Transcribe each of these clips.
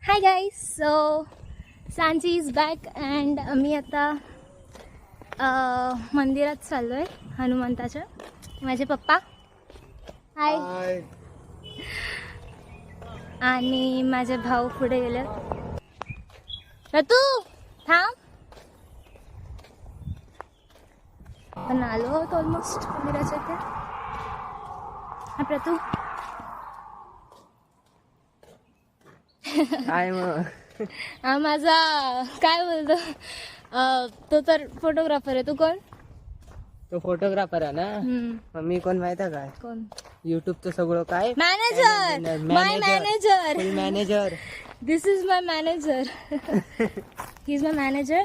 Hi guys, so Sanchi is back and आम्ही आता मंदिरात चाललो आहे हनुमंताच्या. माझे पप्पा हाय आणि माझे भाऊ पुढे गेले. तू थांब. आपण आलो आहोत ऑलमोस्ट मंदिराच्या इथे. हा प्रतू काय मग हा माझा काय बोलतो तो तर फोटोग्राफर आहे. तू कोण? तो फोटोग्राफर आहे ना. मग मी कोण माहिती आहे काय? कोण? युट्यूबचं सगळं काय manager. My manager. Manager. This is my manager. He is my manager.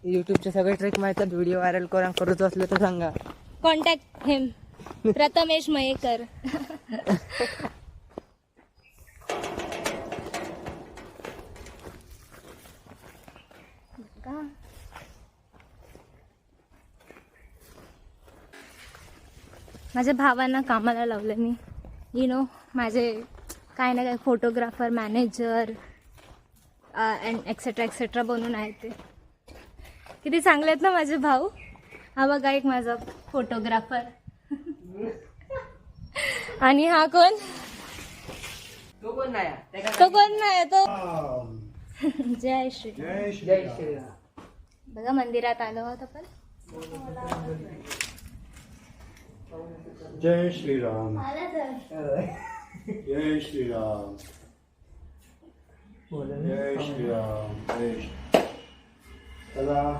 युट्यूबचे सगळे ट्रिक माहिती आहेत. व्हिडिओ व्हायरल करूच असले तर सांगा. कॉन्टॅक्ट हिम. प्रथमेश मयेकर. माझ्या भावांना कामाला लावलं मी. माझे काय ना काय फोटोग्राफर, मॅनेजर अँड एक्सेट्रा बनून आहेत ते. किती चांगले आहेत ना माझे भाऊ. हा बघा एक माझा फोटोग्राफर. आणि हा कोण? तो कोण नाही. तो कोण नाही तो. जय श्री. जय श्रीराम. बघा मंदिरात आलो आहोत आपण. जय श्रीराम. जय श्रीराम. जय श्रीराम.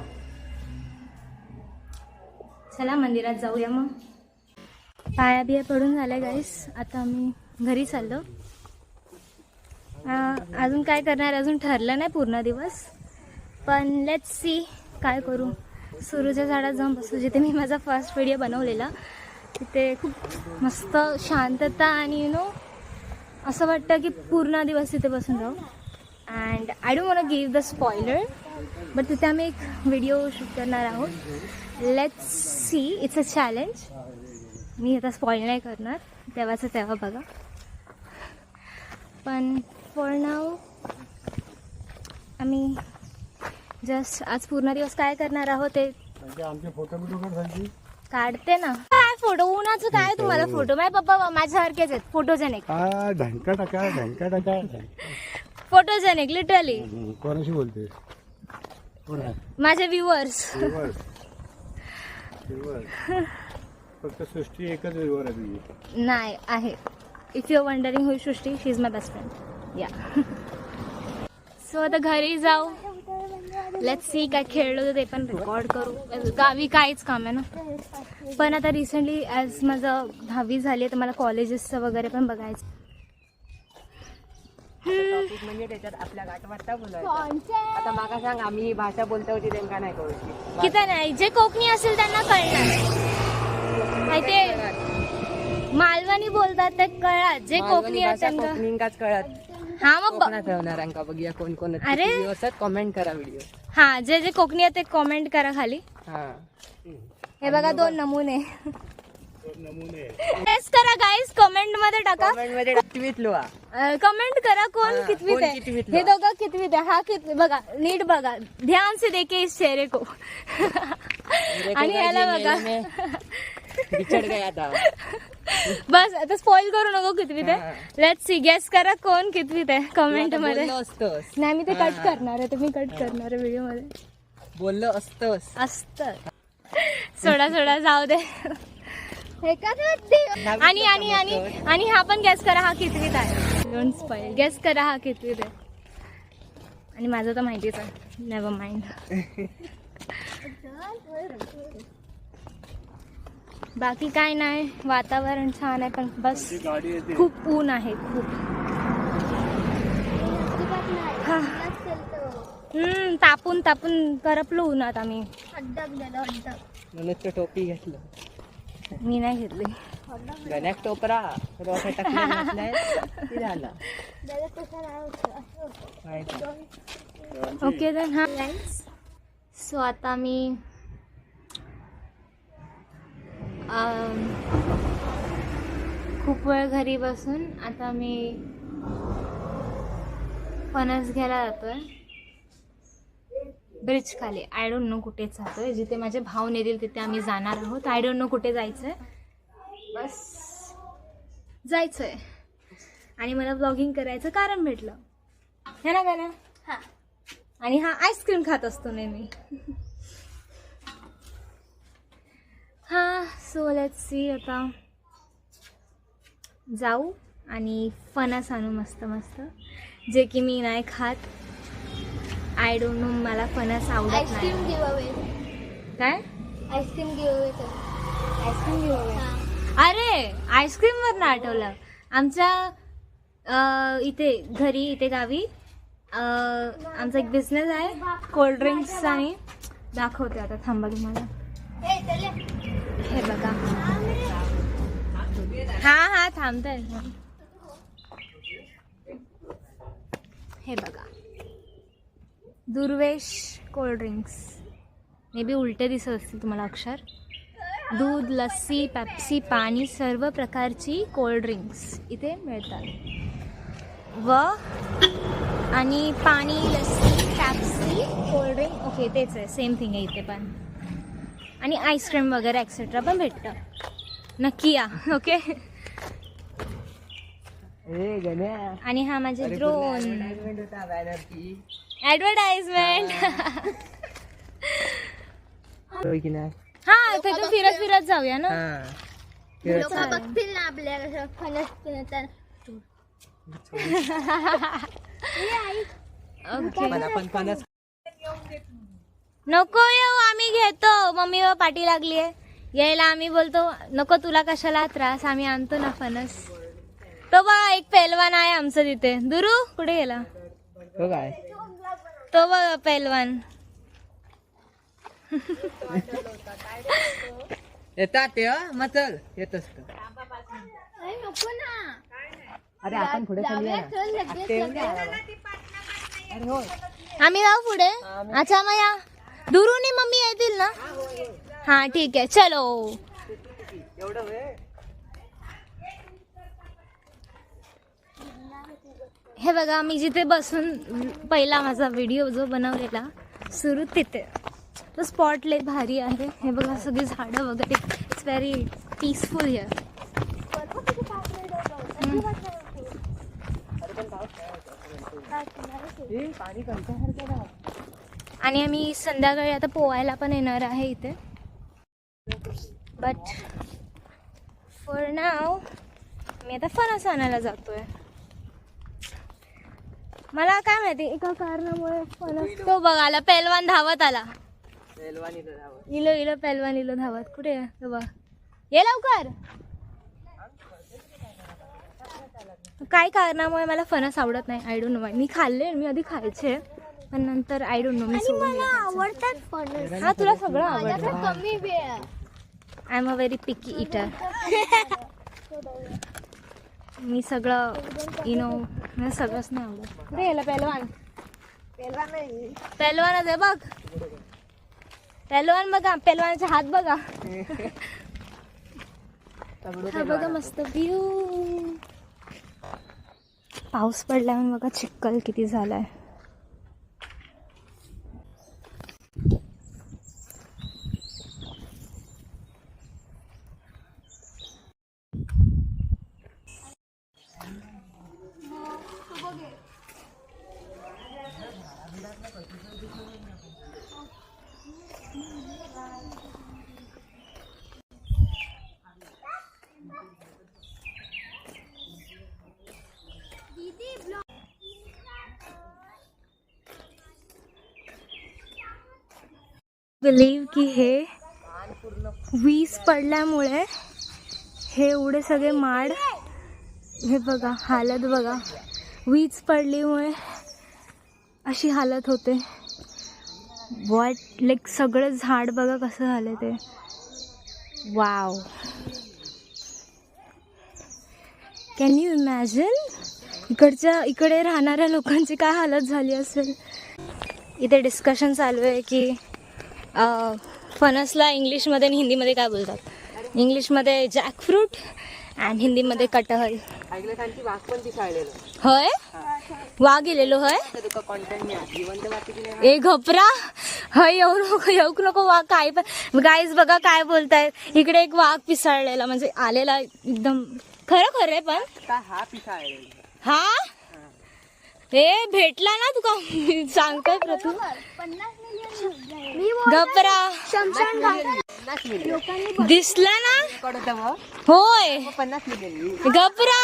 चला मंदिरात जाऊया मग. पाया बिया पडून झाल्या गाईस. आता आम्ही घरी चाललो. अजून काय करणार अजून ठरलं नाही पूर्ण दिवस. पण लेट्स सी काय करू. सुरूच्या झाडात जाऊन बसू, जिथे मी माझा फर्स्ट व्हिडिओ बनवलेला. तिथे खूप मस्त शांतता आणि असं वाटतं की पूर्ण दिवस तिथे बसून राहू. And I don't want give the spoiler, but तिथे आम्ही एक व्हिडिओ शूट करणार आहोत. Let's see. It's a challenge. मी आता स्पॉइल नाही करणार, तेव्हाचं तेव्हा बघा. पण फॉर नाव आम्ही जस्ट आज पूर्ण दिवस काय करणार आहोत ते आमचे फोटो बिटो काढते ना. काय फोटो उन्हाचं काय तुम्हाला फोटो. माझे पप्पा माझ्यासारखेच आहेत. फोटोजेनिक. ढंका टाका. Photogenic literally. कोणाशी बोलते? माझे व्ह्युअर्स. फक्त सृष्टी एकच व्हिवर आहे तुझी. नाही आहे. If you are wondering who Srishti, she is my best friend. Yeah. So आता घरी जाऊ. लेट्स सी काय खेळलो तर ते पण रेकॉर्ड करू. गावी काहीच काम आहे ना. पण आता रिसेंटली ॲज माझं 10वी झाली तर मला कॉलेजेसचं वगैरे पण बघायचं. टॉपिक म्हणजे त्याच्यात आपल्या गाठवाटा बोलायचं. आता माका सांग, आम्ही ही भाषा बोलतो होती त्यांना नाही कळत. किती नाही. जे कोकणी असेल त्यांना कळणार. ते मालवणी बोलतात ते कळत. जे कोकणी आहेत त्यांना कोकणींकाच कळत. हा मग ठेवणार बघूया कोण कोण. अरे कमेंट करा व्हिडिओ. हा जे कोकणी आहेत ते कमेंट करा खाली. हे बघा 2 नमुने. टेस्ट करा गाईज. कमेंट मध्ये टाका. कमेंट करा कोण कितवीत आहे. हे दोघं कितवीत आहे. हा कितवी बघा. नीट बघा. ध्यान से देखे इस चेहरे को. आणि याला बघा. बिछड़ गया था. बस आता स्पॉइल करू नको कितवीत आहे. Let's see. गेस करा कोण कितवीत आहे कमेंट मध्ये. नाही मी ते कट करणार आहे. ते मी कट करणार आहे व्हिडिओ मध्ये. बोललो असतं. सोडा जाऊ दे. आणि आणि आणि आणि हा पण गेस करा हा कितवीत आहे. Don't spoil. गेस करा हा कितवीत आहे. आणि माझं तर माहितीच आहे. Never mind. बाकी काय नाही. वातावरण छान आहे पण बस खूप ऊन आहे. खूप तापून करपलो उन्हात आम्ही. म्हणून टोपी घेतलं. मी नाही घेतली. गण्याक टोपरा ओके देन. हा सो आता मी खूप वेळ घरी बसून आता मी फणस घ्यायला जातोय ब्रिज खाली. आय डोंट नो कुठे जातोय. जिथे माझे भाव नेतील तिथे आम्ही जाणार आहोत. आय डोंट नो कुठे जायचंय, बस जायचंय. आणि मला ब्लॉगिंग करायचं कारण भेटलं है ना गाना. हा, आणि हा आईस्क्रीम खात असतो नेहमी. हा, सो लेट्स सी. आता जाऊ आणि फणस आणू मस्त मस्त, जे की मी नाही खात. आय डोंट नो, मला फणस आवडत नाही. आईस्क्रीम गिव्हअवे. काय आईस्क्रीम गिव्हअवे तर. आईस्क्रीम गिव्हअवे. अरे आईस्क्रीम वर ना आठवलं. आमच्या इथे घरी, इथे गावी आमचा एक बिझनेस आहे कोल्ड्रिंक्सचा. आणि दाखवते आता, थांबा तुम्हाला. हे बघा. हा थांबतंय. हे बघा, दुर्वेश कोल्ड्रिंक्स. मे बी उलटे दिसत असतील तुम्हाला अक्षर. दूध, लस्सी, पेप्सी, पाणी, सर्व प्रकारची कोल्ड्रिंक्स इथे मिळतात. व आणि पाणी, लस्सी, पेप्सी, कोल्ड्रिंक, ओके तेच आहे, सेम थिंग आहे इथे पण. आणि आईस्क्रीम वगैरे एक्सेट्रा पण भेटतं. नक्की या. ओके. आणि हा माझे ड्रोन. ऍडव्हर्टाइजमेंट. हा, तिथून फिरत फिरत जाऊया ना. लोक बघतील ना आपल्या कसं फणस पिणं. ओके, फणस नको येऊ, आम्ही घेतो. मम्मी व पाठी लागली आहे यायला. आम्ही बोलतो नको, तुला कशाला त्रास, आम्ही आणतो ना फणस. तो बघा एक पेलवान आहे आमचं तिथे. दुरू कुठे गेला? काय तो बघा पेलवान. येतात ते मग चल येत असत. नको ना. अरे आपण पुढे जाऊया, चल लगेच. अरे हो, आम्ही जाऊ पुढे. अच्छा मग या. दुरूनी मम्मी येतील ना. हा ठीक आहे, चलो. एवढं वेळ. हे बघा, मी जिथे बसून पहिला माझा व्हिडिओ जो बनवलेला सुरू, तिथे तो स्पॉट लय भारी आहे. हे बघा, सगळी झाडं वगैरे. It's very peaceful here. आणि आम्ही संध्याकाळी आता पोहायला पण येणार आहे इथे. बट फॉर नाव मी आता फणस आणायला जातोय. मला काय माहिती, एका कारणामुळे फणस. तो बघायला पेलवान धावत आला. इलो पेलवान इलो धावत. कुठे आहे तो? बघ, ये लवकर. काय कारणामुळे मला फणस आवडत नाही. I don't know. मी खाल्ले, मी आधी खायचे, पण नंतर आय डोंट नो. मला आवडतात फणस. हा, तुला सगळं आवडतं. कमी वेळ. I am a very picky eater. मी सगळं मला सगळंच नाही आवडत. कुठे गेला पेलवान? पेलवानच आहे बघ. पेलवान बघा, पेलवानाचे हात बघा. हा बघा मस्त व्ह्यू. पाऊस पडल्यावर बघा चिखल किती झालाय. बिलीव की हे वीज पडल्यामुळे हे एवढे सगळे माड. हे बघा हालत बघा. वीज पडल्यामुळे अशी हालत होते. वॉट लाईक सगळं झाड बघा कसं झालं ते. वाव, कॅन यू इमॅजिन इकडे राहणाऱ्या लोकांची काय हालत झाली असेल. इथे डिस्कशन चालू आहे की फणसला इंग्लिशमध्ये आणि हिंदीमध्ये काय बोलतात. इंग्लिशमध्ये जॅकफ्रूट आणि हिंदीमध्ये कटहल. ऐकलं त्यांची वाघ पण ती शाळेला. होय. वाघ गेलेलो हय तुका कॉन्टेंट मिळाला जिवंत बाकीची नाही. ए घपरा हय येऊ नको वाघ काय पण गाईज बघा काय बोलतायत. इकडे एक वाघ पिसाळलेला म्हणजे आलेला एकदम खरं खरं पण का हा पिसा आहे. हा हे भेटला ना तुका सांगतोय प्रथू 50 मिलियन घपरा 50 मिलियन दिसला ना कडं होतं होय 50 मिलियन घपरा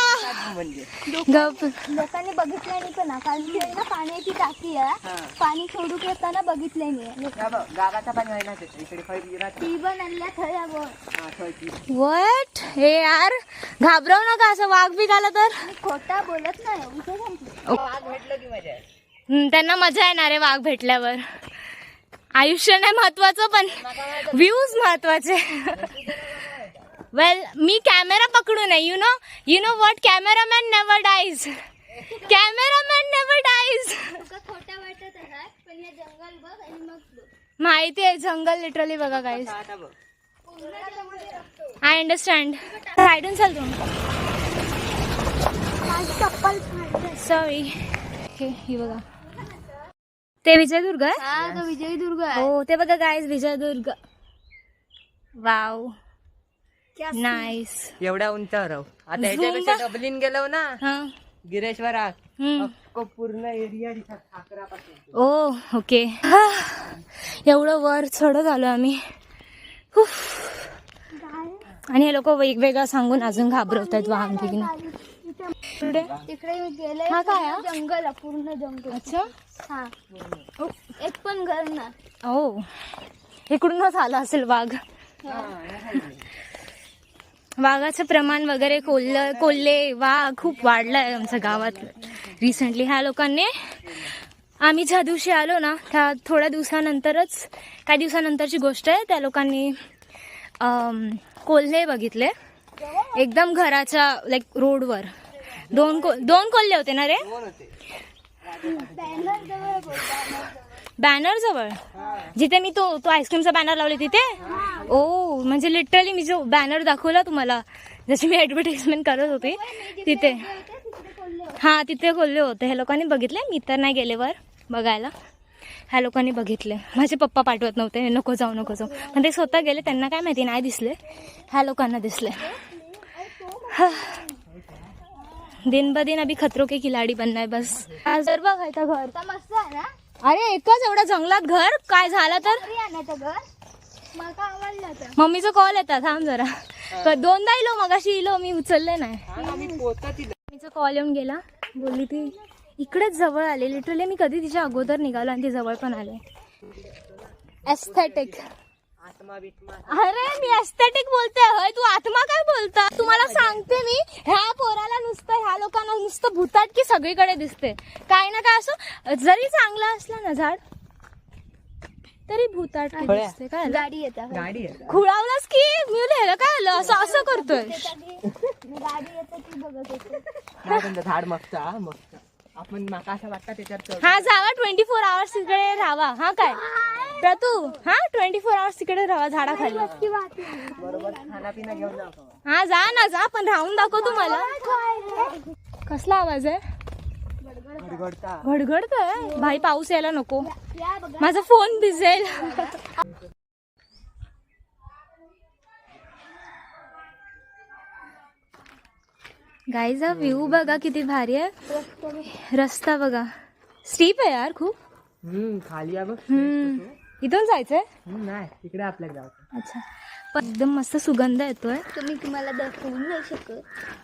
म्हणजे गप लोकांनी बघितलं नाही पण कारण की आहे ना पाण्याची टाकी आहे पाणी सोडू येताना बघितलं नाही गावाचा पाणी व्हायला इकडे फळ ती पण आणल्या थया बघ वट हे यार घाबरव नका असं वाघ बी आला तर मी खोटा बोलत नाही उभे सांगते वाघ भेटलं की मजा आहे. त्यांना मजा येणार आहे वाघ भेटल्यावर. आयुष्य नाही महत्वाचं पण व्ह्यूज महत्वाचे. वेल मी कॅमेरा पकडू नये you know what cameraman never dies. Cameraman never dies. तुका खोटा वाटत आहे पण हे जंगल बघ आणि मग बघ. माहिती आहे जंगल लिटरली बघा गाईज. आता बघ आय अंडरस्टँड. रायडून चाल तू माझी चप्पल सॉरी. ही बघा ते विजयदुर्ग आहे. हा तो विजयदुर्ग आहे. हो ते बघा गाईज विजयदुर्ग. Wow nice. एवढ्या उंचावर राहू आता ह्याच्यापेक्षा डबलीन गेलो ना हा गिरेश्वरात हम्म. अख्खं पूर्ण एरिया दिसत ठाकरापासून. ओ ओके. एवढं वर चढत आलो आम्ही. उफ. आणि हे लोक वेगवेगळं सांगून अजून घाबरवत आहेत वाहन घेऊन. तिकडे गेले हा काय हा? जंगल आहे, पूर्ण जंगल. अच्छा हा एक पण घर ना. ओ इकडूनच आला असेल वाघ. वाघाचं प्रमाण वगैरे कोल्हे वाघ खूप वाढलाय आमच्या गावात रिसेंटली. ह्या लोकांनी आम्ही ज्या दिवशी आलो ना त्या थोड्या दिवसानंतरच काही दिवसानंतरची गोष्ट आहे. त्या लोकांनी कोल्हे बघितले एकदम घराच्या लाईक रोडवर. दोन कोल्हे होते ना रे बॅनर जवळ जिथे मी तो आईस्क्रीमचा बॅनर लावले तिथे. ओ म्हणजे लिटरली मी जो बॅनर दाखवला तुम्हाला जशी मी ऍडव्हर्टाइजमेंट करत होती तिथे. हा तिथे कोल्हे होते. ह्या लोकांनी बघितले. मी तर नाही गेले वर बघायला. ह्या लोकांनी बघितले. माझे पप्पा पाठवत नव्हते नको जाऊ पण ते स्वतः गेले. त्यांना काय माहिती नाही दिसले. ह्या लोकांना दिसले. दिन ब दिन अभी खतरों के खिलाडी बनना है बस. आज जर बघायचं घर मस्त आहे ना. अरे एकच एवढ्या जंगलात घर काय झालं तर घरी आणायचं घर मला आवडलं होतं. मम्मीचा कॉल येतात थांब जरा. दोनदा इलो मगाशी इलो मी उचलले नाही. मम्मीचा कॉल येऊन गेला. बोलली ती इकडेच जवळ आले. लिटरली मी कधी तिच्या अगोदर निघालो आणि ती जवळ पण आले. एस्थेटिक. अरे मी एस्थेटिक बोलते होय तू आत्मा काय बोलता. तुम्हाला सांगते मी ह्या पोराला नुसतं ह्या लोकांना नुसतं भुताट की सगळीकडे दिसते. काय ना काय असो जरी चांगला असला ना झाड तरी भुताट की दिसते. काय गाडी येतात. गाडी आहे खुळावलास की मी लिहिलं काय आलं असं करतोय. गाडी येते ती बघत होते. नाही तुमचं झाड मस्त आपण माका असं वाटतं त्याच्यात हा जावा 24 आवर्स तिकडे राहावा. हा काय प्रतू हा 24 आवर्स तिकडे राहा झाडाखाली. बरोबर खानापिना घेऊन जाऊ. हा जा पण राहून दाखव तुम्हाला. कसला आवाज आहे. घडघडतोय भाई. पाऊस यायला नको. माझा फोन भिजेल. गाईज हा व्ह्यू बघा किती भारी आहे. रस्ता बघा स्टीप आहे यार खूप. खाली आहे बघ. इथून जायचंय. नाही तिकडे आपल्या गावात. अच्छा पण एकदम मस्त सुगंध येतोय. तुम्ही तुम्हाला दाखवू नाही शकत.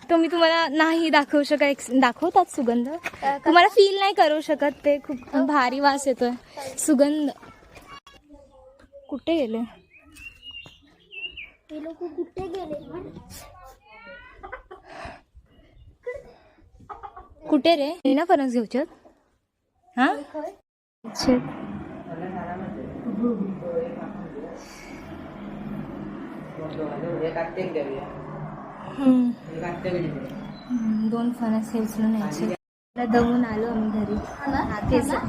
तो मी तुम्हाला नाही दाखवू शकत. दाखवतात सुगंध तुम्हाला फील नाही करू शकत. ते खूप भारी वास येतोय सुगंध. कुठे गेले ते लोक कुठे गेले. कुठे रे ना फणस घेऊच्यात. हा दोन फणस हे उचलून यायचे. दमून आलो आम्ही घरी.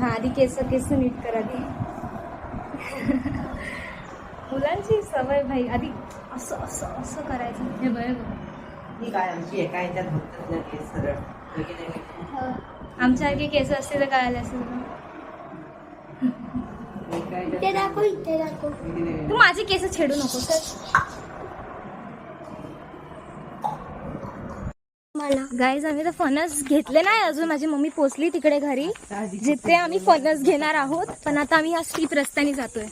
आधी केस नीट करा ती. मुलांची सवय भाई आधी असं असं असं करायचं. हे बघ ही काय आमची एका ह्याच्यात बघतात ना केस सरळ आमच्यासारखे केस असते तर काय आले असेल तुला. इथे दाखव, इथे दाखव. तू माझे केस छेडू नको तर. मला गाईज आम्ही तर फणस घेतले नाही अजून. माझी मम्मी पोचली तिकडे घरी जिथे आम्ही फणस घेणार आहोत. पण आता आम्ही ह्या स्टीप रस्त्याने जातोय.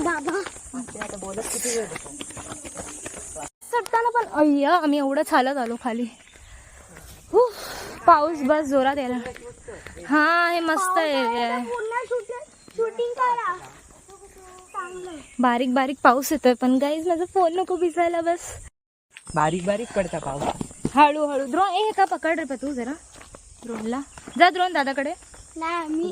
बाबा चढताना पण अय्या आम्ही एवढं चालत आलो खाली. पाऊस बस जोरात यायला. हा हे मस्त आहे. पुन्हा शूटिंग करा. चांगलं. बारीक बारीक पाऊस येतोय पण गाईज माझा फोन नको भिजायला. बस बारीक बारीक पडता पाऊस. हळूहळू. द्रोण हे का पकड रे तू जरा. द्रोणला जा. द्रोण दादाकडे. नाही मी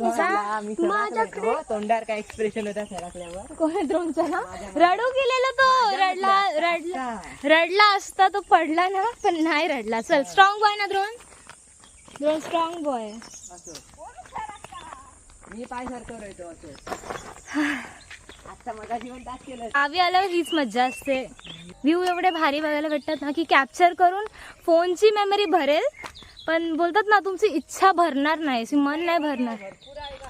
माझ्याकडे तोंडावर काय एक्सप्रेशन होता सरकल्यावर. कोण आहे द्रोणचा ना. रडू गेलेला तो. रडला असता तो पडला ना पण नाही रडला. चल स्ट्रॉंग बॉय ना द्रोण. द्रोण स्ट्रॉंग बॉय. मी पाय सरकव राहतो असं. आता मगा जीवन तास केलं. गावी आल्यावर हीच मज्जा असते. व्ह्यू एवढे भारी बघायला भेटतात ना की कॅप्चर करून फोनची मेमरी भरेल पण बोलतात ना तुमची इच्छा भरणार नाही. मन नाही भरणार.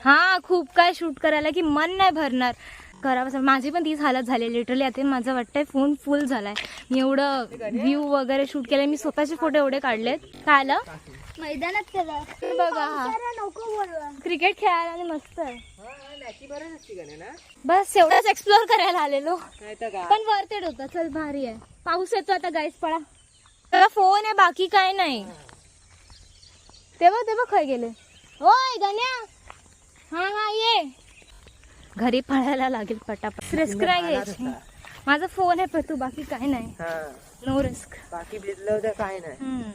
हा खूप काय शूट करायला की मन नाही भरणार. करावं. माझी पण तीच हालत झाली लिटरली. आता माझं वाटतंय फोन फुल झालाय. मी एवढं व्ह्यू वगैरे शूट केलंय. मी स्वतःचे फोटो एवढे काढलेत. काय आलं मैदानात केलं. बघा हा नको बोलवा. क्रिकेट खेळायला आणि मस्त आहे. मॅची बरं नसती का ना. बस एवढंच एक्सप्लोर करायला आलेलो नाही तर का. पण वरतेड होता. चल भारी आहे. पाऊस येतो आता गाईस पळा. त्याला फोन आहे बाकी काय नाही. तेव्हा खय गेले. ओय गण्या. हा हा ये. घरी पळायला लागेल पटापट. रिस्क नाही घ्यायची. माझा फोन आहे पण तू बाकी काय नाही. No risk. बाकी भिजलं तर काय नाही.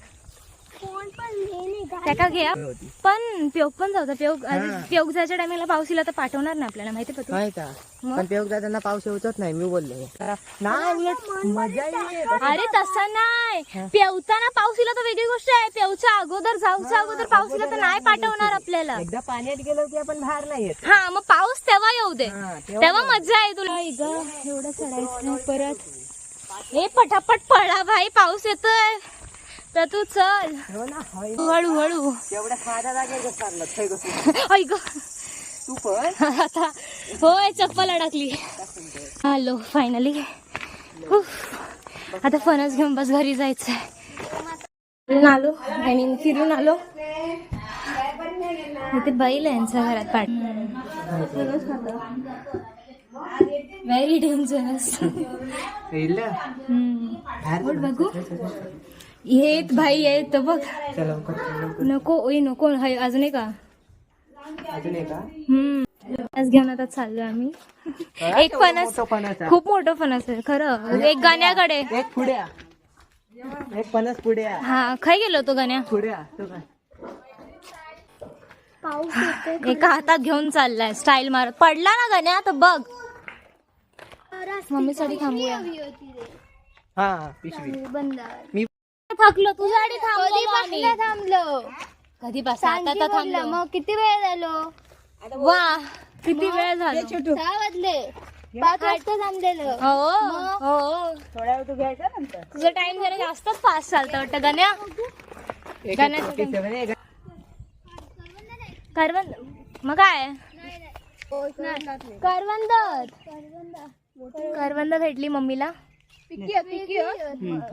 फोन पण नाही त्या का घ्या पण पेयोग पण जाऊ. पेयोग जायच्या टायमिंगला पाऊस येईल तर पाठवणार ना आपल्याला माहिती पा तू. नाही का. पण पेयोग जाताना पाऊस येऊच नाही. मी बोलले नाही मजा येईल. अरे तसं नाही. पेवताना पाऊस येईल तर वेगळी गोष्ट आहे. पेवच्या अगोदर जाऊच्या अगोदर पाऊस येईल तर नाही पाठवणार आपल्याला. एकदा पाण्यात गेलो की आपण बाहेर नाही येत. हा मग पाऊस तेव्हा येऊ दे. तेव्हा तेव्हा मजा आहे तुला. एवढं चढायचं परत. हे पटापट पळा भाई. पाऊस येतोय तर तू चल हो ना. हळूहळू. एवढ्या माझ्या जागेवर चाललं ऐक तू पण. आता होय चप्पल अडकली. आलो फायनली. आता फणस घेऊन बस घरी जायचंय. फिरून आलो. आय मीन फिरून आलो. इथे बैल आहे यांच्या घरात. पाठ व्हेरी डेंजरस. बघू येत भाई येत बघ. नको ओय नको. अजून का फणस घेऊन आता चाललोय आम्ही. एक फणस खूप मोठं फणस आहे खरं. एक गाण्याकडे एक पुढ्या. एक फणस पुढ्या. हा खाय गेलो तो गाण्या. पुढ्या तो काय. पाऊस येते. एका हातात घेऊन चाललाय स्टाईल मारत. पडला ना गाण्या तर बघ. मम्मीसाठी थांबूया. हा पिशवी बंद. मी थकलो तुझ्यासाठी थांबलो. थांबलो कधीपासून आता थांबलो. मग किती वेळ झालो. वा किती वेळ झाला. 6 वाजले. 5 वाजता थांबलेलं. हो थोड्या वेळ तू घ्यायचा नंतर. तुझा टाइम जरा जास्तच फास्ट चालतं वाटतं गाण्या. करवंद मग काय करवंद भेटली मम्मीला.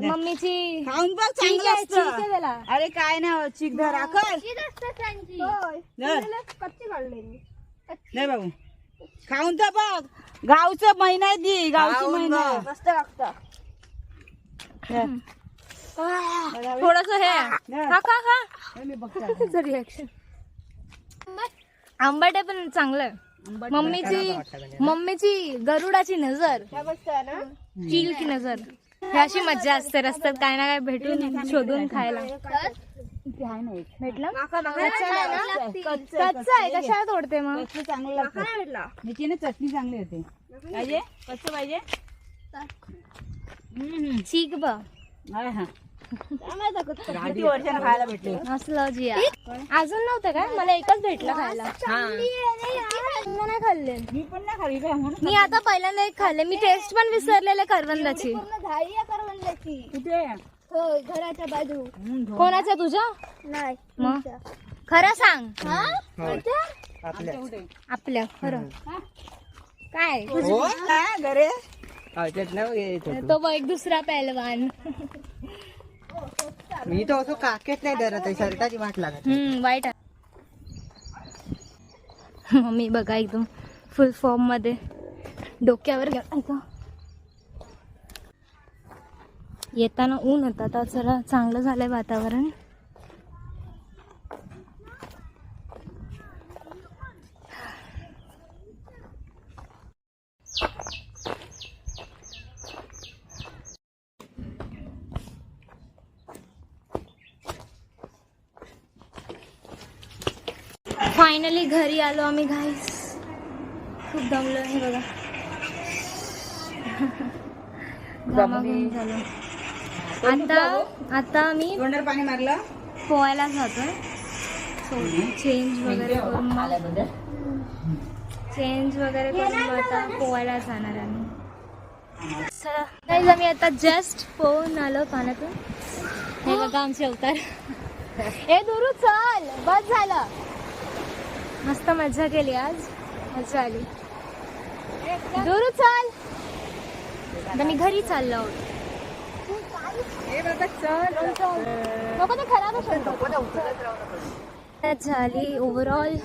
मम्मीची खाऊन बघ चीक चांगलं आहे, चीक आहे असतं. त्याला. अरे काय ना चिक धर आकर नाही बाबू खाऊन तर बघ. गावचं महिना आहे ती. गावची खाऊन महिना बघ. मस्त लागतं. थोडस हे खा खा खा. रिएक्शन आंबट आहे पण चांगलं आहे. मम्मीची गरुडाची नजर. चील की नजर. ही अशी मज्जा असते रस्त्यात काय ना काय भेटून शोधून खायला. भेटलं कच्चा आहे. कशाला तोडते मग. चांगलं लागतं. ह्याची चटणी चांगली होते. पाहिजे कसं पाहिजे. चीक बघ हा किती वर्षानं खायला भेटले. असलं जिया. अजून नव्हतं काय. मला एकच भेटलं खायला. नाही खाल्ले मी पण नाही खाली काय म्हणून. मी आता पहिल्यांदा एक खाल्ले. मी टेस्ट पण विसरलेले करवंदाची. झाडी आहे करवंदाची. कुठे हो घराच्या बाजू. कोणाच्या तुझ्या नाही मग खरं सांग आपल्या आपल्या खरं काय हो ना घरे औषध नाव घेत होतो. तो बघ एक दुसरा पहलवान. मी तो असं काकेत नाही धरत आहे, शर्टाची वाट लागत. वाईट आहे. मम्मी बघा एकदम फुल फॉर्म मध्ये डोक्यावर घ्या. ऐका येताना ऊन होता, आता जरा चांगलं झालंय वातावरण. फायनली घरी आलो आम्ही गाईस. खूप दमलो हे बघा. घामाघूम झालो. आता आम्ही तोंडावर पाणी मारलं. पोहायला जातोय. चेंज वगैरे करून मग आता पोहायला जाणार आम्ही. चला गाईस, आम्ही आता जस्ट पोहून आलो पाण्यातून. हे बघा आमचे अवतार. ए दुरू चल, बस झालं. मस्त मजा केली आज, मजा आली. दुरू चल. आता मी घरी चाललो आहोत. नको ते खराब झाली ओव्हरऑल.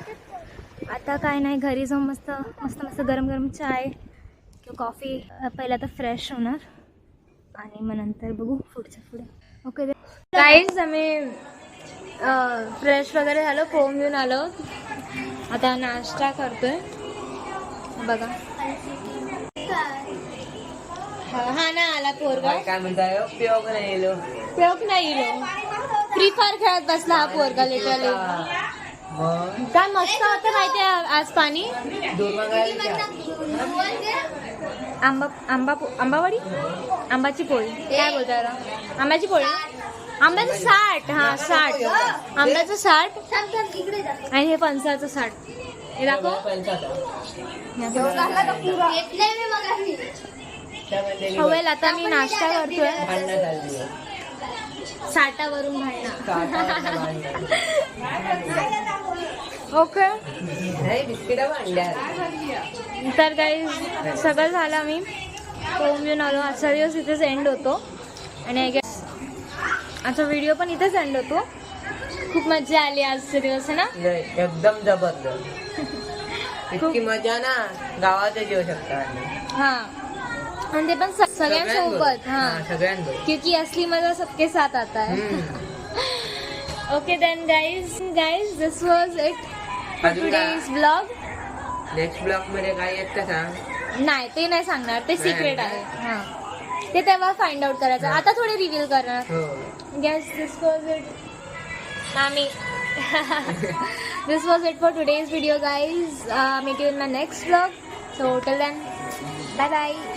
आता काय नाही, घरी जाऊन मस्त मस्त मस्त गरम गरम चाय किंवा कॉफी. पहिला तर फ्रेश होणार आणि मग नंतर बघू पुढचं पुढे. ओके गाईज, आम्ही फ्रेश वगैरे झालो, पोहून घेऊन आलो. आता नाश्ता करतोय बघा. हा ना आला पोरगा. काय म्हणताय उपयोग नाही येलो. पेक नाही इलो. फ्री फायर खेळत बसला हा पोरगा लिटरली. काय मस्त होतं माहितीये आज पाणी. आंबावाडी आंबाची पोळी काय बोलताय ना? आंब्याची पोळी, आंब्याचं 60. हा 60 आंब्याचं 60 आणि हे फणसाचं 60. हे दाखव. हवेल आता मी नाश्ता करतोय. 60वरून भांडणं. ओके तर काही सगळं झालं. आम्ही पोहून घेऊन आलो. आजचा दिवस इथेच एंड होतो आणि आय गेस आजचा व्हिडिओ पण इथेच एंड होतो. खूप मजा आली आजचा दिवस आहे ना. एकदम जबरदस्त. इतकी मजा ना गावातच येऊ शकता. हा आणि ते पण सगळ्यांसोबत. हा सगळ्यांबरोबर. क्योंकि असली मजा सबके साथ आता है. Okay then guys this was it for today's blog. Next blog मध्ये काय येत का सांग. नाही ते नाही सांगणार, ते सिक्रेट आहे. हा ते तेव्हा फाइंड आउट करायचं. आता थोडे रिव्हील करणार. Guys, this was it. Mami. This was it for today's video, guys. Meet you in my next vlog. So till then, bye bye.